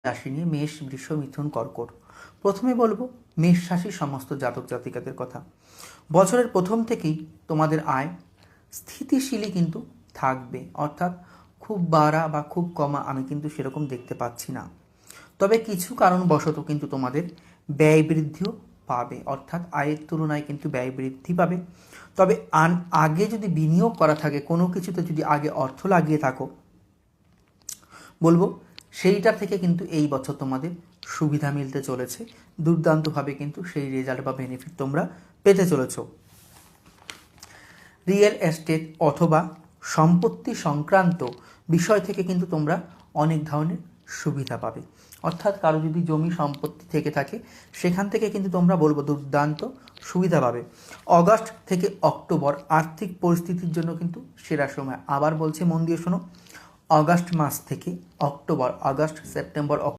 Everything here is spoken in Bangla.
রাশি নিয়ে মেষ, বৃষ, মিথুন, কর্কট। প্রথমে বলবো মেষ রাশির সমস্ত জাতক জাতিকাদের কথা। বছরের প্রথম থেকেই তোমাদের আয় স্থিতিশীলই কিন্তু থাকবে, অর্থাৎ খুব বাড়া বা খুব কমা আমি কিন্তু সেরকম দেখতে পাচ্ছি না। তবে কিছু কারণবশত কিন্তু তোমাদের ব্যয় বৃদ্ধিও পাবে, অর্থাৎ আয়ের তুলনায় কিন্তু ব্যয় বৃদ্ধি পাবে। তবে আগে যদি বিনিয়োগ করা থাকে, কোনো কিছুতে যদি আগে অর্থ লাগিয়ে থাকো, বলবো সেইটা থেকে কিন্তু এই বছর তোমাদের সুবিধা মিলতে চলেছে। দুর্দান্তভাবে কিন্তু সেই রেজাল্ট বা বেনিফিট তোমরা পেতে চলেছ। রিয়েল এস্টেট অথবা সম্পত্তি সংক্রান্ত বিষয় থেকে কিন্তু তোমরা অনেক ধরনের সুবিধা পাবে, অর্থাৎ কারো যদি জমি সম্পত্তি থেকে থাকে সেখান থেকে কিন্তু তোমরা বলবো দুর্দান্ত সুবিধা পাবে। অগাস্ট থেকে অক্টোবর আর্থিক পরিস্থিতির জন্য কিন্তু সেরা সময়। আবার বলছি, মন দিয়ে শোনো, অগাস্ট মাস থেকে অক্টোবর, আগস্ট, সেপ্টেম্বর,